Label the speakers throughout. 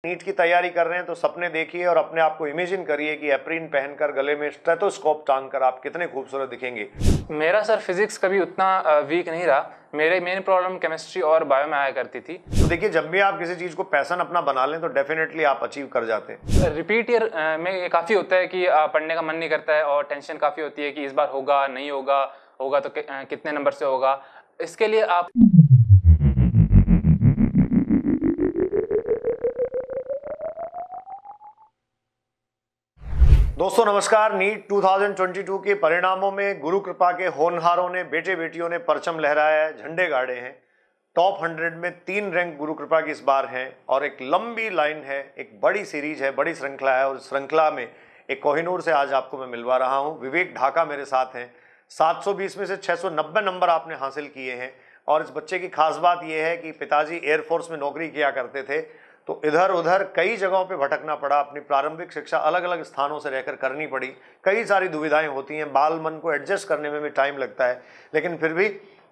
Speaker 1: NEET की तैयारी कर रहे हैं तो सपने देखिए और अपने आप को इमेजिन करिए कि एप्रिन पहनकर गले में स्टेथोस्कोप टांगकर आप कितने खूबसूरत दिखेंगे।
Speaker 2: मेरा सर फिजिक्स कभी उतना वीक नहीं रहा। मेरे मेन प्रॉब्लम केमिस्ट्री और बायो में आया करती थी।
Speaker 1: तो देखिए, जब भी आप किसी चीज को पैशन अपना बना लें तो डेफिनेटली आप अचीव कर जाते हैं।
Speaker 2: रिपीट ईयर में ये काफ़ी होता है कि पढ़ने का मन नहीं करता है और टेंशन काफ़ी होती है कि इस बार होगा नहीं होगा, होगा तो कितने नंबर से होगा। इसके लिए आप
Speaker 1: दोस्तों नमस्कार। नीट 2022 के परिणामों में गुरु कृपा के होनहारों ने, बेटे बेटियों ने परचम लहराया है, झंडे गाड़े हैं। टॉप 100 में 3 रैंक गुरु कृपा की इस बार हैं और एक लंबी लाइन है, एक बड़ी सीरीज है, बड़ी श्रृंखला है। और इस श्रृंखला में एक कोहिनूर से आज आपको मैं मिलवा रहा हूं। विवेक ढाका मेरे साथ हैं। 720 में से 690 नंबर आपने हासिल किए हैं। और इस बच्चे की खास बात यह है कि पिताजी एयरफोर्स में नौकरी किया करते थे, तो इधर उधर कई जगहों पे भटकना पड़ा। अपनी प्रारंभिक शिक्षा अलग अलग स्थानों से रहकर करनी पड़ी। कई सारी दुविधाएं होती हैं, बाल मन को एडजस्ट करने में भी टाइम लगता है, लेकिन फिर भी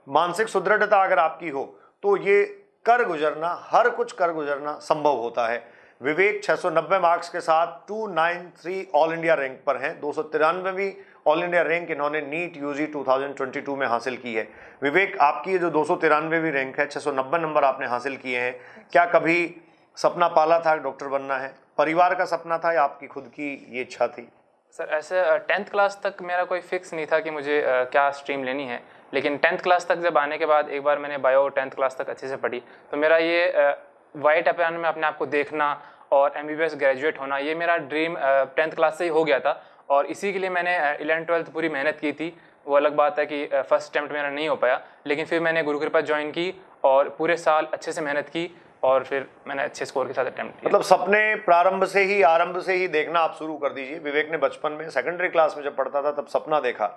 Speaker 1: मानसिक सुदृढ़ता अगर आपकी हो तो ये कर गुजरना, हर कुछ कर गुजरना संभव होता है। विवेक 690 मार्क्स के साथ 293 ऑल इंडिया रैंक पर हैं। 293वीं ऑल इंडिया रैंक इन्होंने नीट यूजी 2022 में हासिल की है। विवेक, आपकी ये जो 293वीं रैंक है, 690 नंबर आपने हासिल किए हैं, क्या कभी सपना पाला था डॉक्टर बनना है? परिवार का सपना था या आपकी खुद की ये इच्छा थी?
Speaker 2: सर ऐसे 10th क्लास तक मेरा कोई फिक्स नहीं था कि मुझे क्या स्ट्रीम लेनी है, लेकिन 10th क्लास तक जब आने के बाद एक बार मैंने बायो 10th क्लास तक अच्छे से पढ़ी तो मेरा ये वाइट अपेन में अपने आप को देखना और MBBS ग्रेजुएट होना, ये मेरा ड्रीम 10th क्लास से ही हो गया था। और इसी के लिए मैंने 11th-12th पूरी मेहनत की थी। वो अलग बात है कि फर्स्ट अटैम्प्ट मेरा नहीं हो पाया, लेकिन फिर मैंने गुरु कृपा ज्वाइन की और पूरे साल अच्छे से मेहनत की और फिर मैंने अच्छे स्कोर के साथ अटेम्प्ट किया।
Speaker 1: मतलब सपने प्रारंभ से ही, आरंभ से ही देखना आप शुरू कर दीजिए। विवेक ने बचपन में सेकेंडरी क्लास में जब पढ़ता था तब सपना देखा।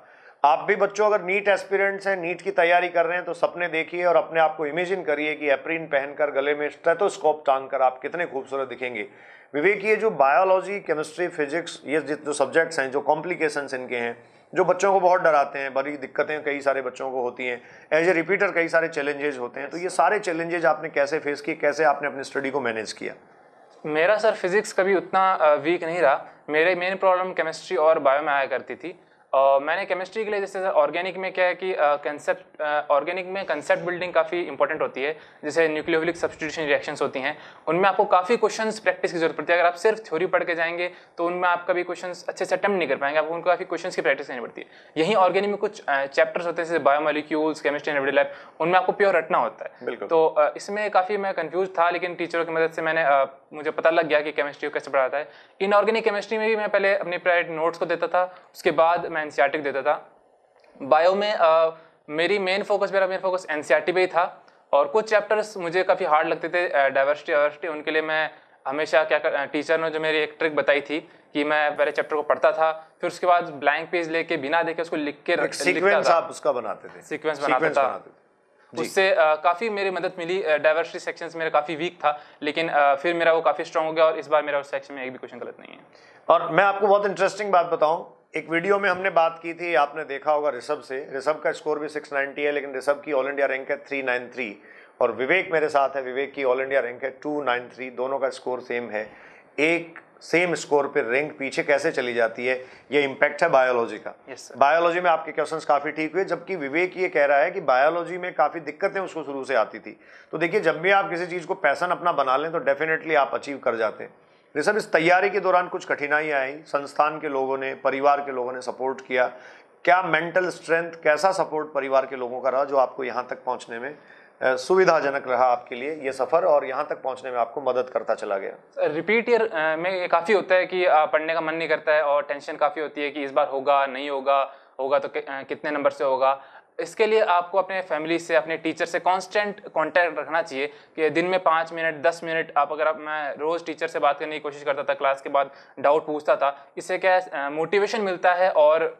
Speaker 1: आप भी बच्चों अगर नीट एस्पिरेंट्स हैं, नीट की तैयारी कर रहे हैं तो सपने देखिए और अपने आप को इमेजिन करिए कि एप्रिन पहनकर गले में स्टेथोस्कोप टांगकर आप कितने खूबसूरत दिखेंगे। विवेक, ये जो बायोलॉजी, केमिस्ट्री, फिजिक्स, ये जो सब्जेक्ट्स हैं, जो कॉम्प्लिकेशंस इनके हैं, जो बच्चों को बहुत डराते हैं, बड़ी दिक्कतें कई सारे बच्चों को होती हैं, एज ए रिपीटर कई सारे चैलेंजेस होते हैं, तो ये सारे चैलेंजेस आपने कैसे फेस किए, कैसे आपने अपनी स्टडी को मैनेज किया?
Speaker 2: मेरा सर फिजिक्स कभी उतना वीक नहीं रहा। मेरे मेन प्रॉब्लम केमिस्ट्री और बायो में आया करती थी। मैंने केमिस्ट्री के लिए, जैसे ऑर्गेनिक में क्या है कि ऑर्गेनिक में कंसेप्ट बिल्डिंग काफ़ी इंपॉर्टेंट होती है। जैसे न्यूक्लियोफिलिक सब्स्टिट्यूशन रिएक्शंस होती हैं, उनमें आपको काफ़ी क्वेश्चंस प्रैक्टिस की जरूरत पड़ती है। अगर आप सिर्फ थ्योरी पढ़ के जाएंगे तो उनमें आप कभी क्वेश्चंस अच्छे से अटेम्प्ट नहीं कर पाएंगे, आपको उनको काफ़ी क्वेश्चंस की प्रैक्टिस करनी पड़ती है। यहीं ऑर्गेनिक में कुछ चैप्टर्स होते हैं जैसे biomolecules, chemistry and everyday life, उनमें आपको प्योर रटना होता है। तो इसमें काफ़ी मैं कंफ्यूज था, लेकिन टीचरों की मदद से मुझे पता लग गया कि केमिस्ट्री को कैसे पढ़ाता है। इनऑर्गेनिक केमिस्ट्री में भी मैं पहले अपने प्राइवेट नोट्स को देता था, उसके बाद मैं एनसीईआरटी को देता था। बायो में मेरा मेन फोकस एनसीईआरटी पे ही था और कुछ चैप्टर्स मुझे काफ़ी हार्ड लगते थे, डाइवर्सिटी, उनके लिए मैं हमेशा टीचर ने जो मेरी एक ट्रिक बताई थी कि मैं पहले चैप्टर को पढ़ता था, फिर उसके बाद ब्लैंक पेज लेके बिना देखे उसको लिख के
Speaker 1: सीक्वेंस आप उसका बनाते थे?
Speaker 2: सीक्वेंस बनाता था। उससे काफ़ी मेरी मदद मिली। डाइवर्सिटी सेक्शंस मेरा काफ़ी वीक था, लेकिन फिर मेरा वो काफ़ी स्ट्रांग हो गया और इस बार मेरा उस सेक्शन में एक भी क्वेश्चन गलत नहीं है।
Speaker 1: और मैं आपको बहुत इंटरेस्टिंग बात बताऊं, एक वीडियो में हमने बात की थी, आपने देखा होगा ऋषभ से। ऋषभ का स्कोर भी 690 है, लेकिन ऋषभ की ऑल इंडिया रैंक है 393 और विवेक मेरे साथ है, विवेक की ऑल इंडिया रैंक है 293। दोनों का स्कोर सेम है। एक सेम स्कोर पर रैंक पीछे कैसे चली जाती है, ये इम्पैक्ट है बायोलॉजी का। बायोलॉजी में आपके क्वेश्चंस काफ़ी ठीक हुए, जबकि विवेक ये कह रहा है कि बायोलॉजी में काफ़ी दिक्कतें उसको शुरू से आती थी। तो देखिए, जब भी आप किसी चीज़ को पैशन अपना बना लें तो डेफिनेटली आप अचीव कर जाते हैं। ऋषभ, इस तैयारी के दौरान कुछ कठिनाइयाँ आई, संस्थान के लोगों ने, परिवार के लोगों ने सपोर्ट किया, क्या मेंटल स्ट्रेंथ, कैसा सपोर्ट परिवार के लोगों का रहा जो आपको यहाँ तक पहुँचने में सुविधाजनक रहा आपके लिए ये सफ़र, और यहाँ तक पहुँचने में आपको मदद करता चला गया?
Speaker 2: रिपीट ईयर में ये काफ़ी होता है कि पढ़ने का मन नहीं करता है और टेंशन काफ़ी होती है कि इस बार होगा नहीं होगा, होगा तो कितने नंबर से होगा। इसके लिए आपको अपने फैमिली से, अपने टीचर से कांस्टेंट कांटेक्ट रखना चाहिए कि दिन में 5 मिनट 10 मिनट मैं रोज़ टीचर से बात करने की कोशिश करता था, क्लास के बाद डाउट पूछता था। इससे क्या मोटिवेशन मिलता है और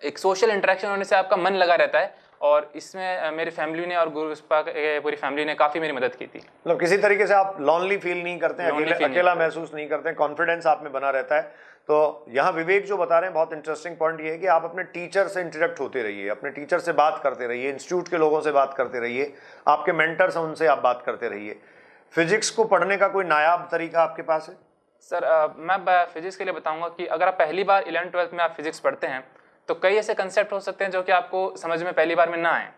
Speaker 2: एक सोशल इंटरेक्शन होने से आपका मन लगा रहता है। और इसमें मेरी फैमिली ने और गुरु पूरी फैमिली ने काफ़ी मेरी मदद की थी।
Speaker 1: मतलब किसी तरीके से आप लॉनली फील नहीं करते हैं, अकेला महसूस नहीं करते हैं, कॉन्फिडेंस आप में बना रहता है। तो यहाँ विवेक जो बता रहे हैं, बहुत इंटरेस्टिंग पॉइंट ये है कि आप अपने टीचर से इंटरेक्ट होते रहिए, अपने टीचर से बात करते रहिए, इंस्टीट्यूट के लोगों से बात करते रहिए, आपके मेंटर्स हैं उनसे आप बात करते रहिए। फिजिक्स को पढ़ने का कोई नायाब तरीका आपके पास है?
Speaker 2: सर मैं फिजिक्स के लिए बताऊंगा कि अगर आप पहली बार 11th-12th में आप फिजिक्स पढ़ते हैं तो कई ऐसे कंसेप्ट हो सकते हैं जो कि आपको समझ में पहली बार में ना आए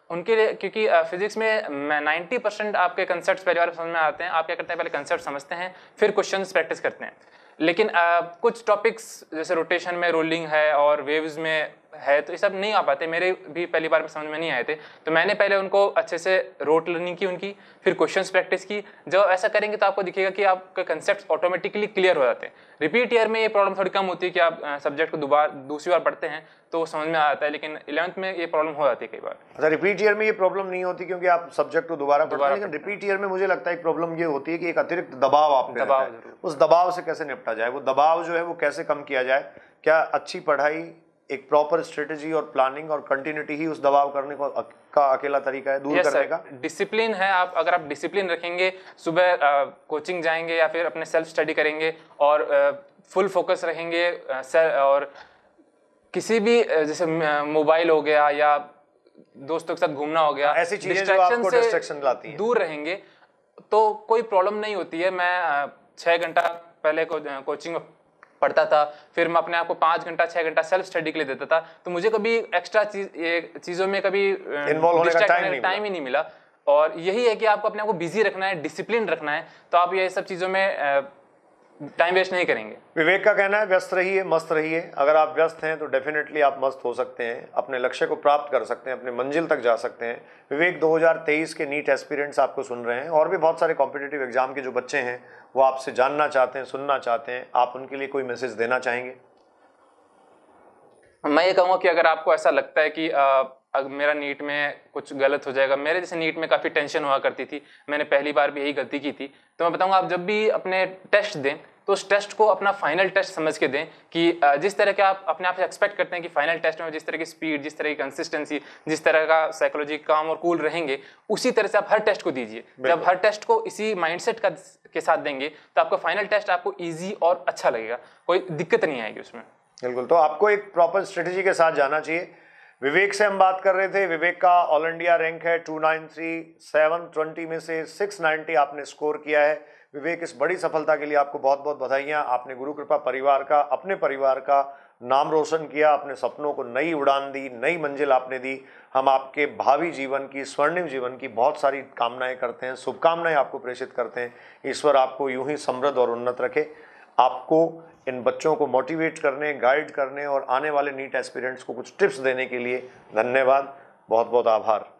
Speaker 2: उनके लिए, क्योंकि फिजिक्स में 90% आपके कंसेप्ट पहली बार समझ में आते हैं। आप क्या करते हैं, पहले कंसेप्ट समझते हैं फिर क्वेश्चंस प्रैक्टिस करते हैं। लेकिन कुछ टॉपिक्स जैसे रोटेशन में रोलिंग है और वेव्स में है तो ये सब नहीं आ पाते, मेरे भी पहली बार में समझ में नहीं आए थे। तो मैंने पहले उनको अच्छे से रोट लर्निंग की उनकी, फिर क्वेश्चंस प्रैक्टिस की। जब ऐसा करेंगे तो आपको दिखेगा कि आपके कंसेप्ट ऑटोमेटिकली क्लियर हो जाते हैं। रिपीट ईयर में ये प्रॉब्लम थोड़ी कम होती है कि आप सब्जेक्ट को दूसरी बार पढ़ते हैं तो समझ में आता है, लेकिन 11th में ये प्रॉब्लम हो जाती है कई बार।
Speaker 1: अच्छा, रिपीट ईयर में ये प्रॉब्लम नहीं होती क्योंकि आप सब्जेक्ट को दोबारा पढ़ते हैं, लेकिन रिपीट ईयर में मुझे लगता है एक प्रॉब्लम ये होती है कि एक अतिरिक्त दबाव आप पे रहता है। उस दबाव से कैसे निपटा जाए, वो दबाव जो है वो कैसे कम किया जाए? क्या अच्छी पढ़ाई, एक प्रॉपर स्ट्रेटेजी और प्लानिंग और कंटिन्यूटी ही उस दबाव करने का अकेला तरीका है दूर करने का?
Speaker 2: डिसिप्लिन है। आप अगर आप डिसिप्लिन रखेंगे, सुबह कोचिंग जाएंगे या फिर अपने सेल्फ स्टडी करेंगे और फुल फोकस रहेंगे और किसी भी जैसे मोबाइल हो गया या दोस्तों के साथ घूमना हो गया,
Speaker 1: ऐसी चीजें जो आपको डिस्ट्रैक्शन लाती हैं,
Speaker 2: दूर रहेंगे तो कोई प्रॉब्लम नहीं होती है। मैं 6 घंटा पहले कोचिंग में पढ़ता था, फिर मैं अपने आप को 5 घंटा 6 घंटा सेल्फ स्टडी के लिए देता था, तो मुझे कभी एक्स्ट्रा चीज़ों में कभी
Speaker 1: इन्वॉल्व होने का
Speaker 2: टाइम ही नहीं मिला। और यही है कि आपको अपने आप को बिजी रखना है, डिसिप्लिन रखना है, तो आप ये सब चीज़ों में टाइम वेस्ट नहीं करेंगे।
Speaker 1: विवेक का कहना है व्यस्त रहिए, मस्त रहिए। अगर आप व्यस्त हैं तो डेफिनेटली आप मस्त हो सकते हैं, अपने लक्ष्य को प्राप्त कर सकते हैं, अपने मंजिल तक जा सकते हैं। विवेक 2023 के नीट एस्पिरेंट्स आपको सुन रहे हैं और भी बहुत सारे कॉम्पिटिटिव एग्जाम के जो बच्चे हैं वो आपसे जानना चाहते हैं, सुनना चाहते हैं। आप उनके लिए कोई मैसेज देना चाहेंगे?
Speaker 2: मैं ये कहूँगा कि अगर आपको ऐसा लगता है कि अगर मेरा नीट में कुछ गलत हो जाएगा, मेरे जैसे नीट में काफ़ी टेंशन हुआ करती थी, मैंने पहली बार भी यही गलती की थी, तो मैं बताऊँगा आप जब भी अपने टेस्ट दें तो उस टेस्ट को अपना फाइनल टेस्ट समझ के दें कि जिस तरह के आप अपने आप से एक्सपेक्ट करते हैं कि फाइनल टेस्ट में जिस तरह की स्पीड, जिस तरह की कंसिस्टेंसी, जिस तरह का साइकोलॉजी काम और कूल रहेंगे, उसी तरह से आप हर टेस्ट को दीजिए। जब हर टेस्ट को इसी माइंडसेट के साथ देंगे तो आपका फाइनल टेस्ट आपको ईजी और अच्छा लगेगा, कोई दिक्कत नहीं आएगी उसमें।
Speaker 1: बिल्कुल, तो आपको एक प्रॉपर स्ट्रेटेजी के साथ जाना चाहिए। विवेक से हम बात कर रहे थे। विवेक का ऑल इंडिया रैंक है 293, 720 में से 690 आपने स्कोर किया है। विवेक, इस बड़ी सफलता के लिए आपको बहुत बहुत बधाइयाँ। आपने गुरु कृपा परिवार का, अपने परिवार का नाम रोशन किया, अपने सपनों को नई उड़ान दी, नई मंजिल आपने दी। हम आपके भावी जीवन की, स्वर्णिम जीवन की बहुत सारी कामनाएं करते हैं, शुभकामनाएं आपको प्रेषित करते हैं। ईश्वर आपको यूं ही समृद्ध और उन्नत रखे। आपको इन बच्चों को मोटिवेट करने, गाइड करने और आने वाले नीट एस्पिरेंट्स को कुछ टिप्स देने के लिए धन्यवाद, बहुत बहुत आभार।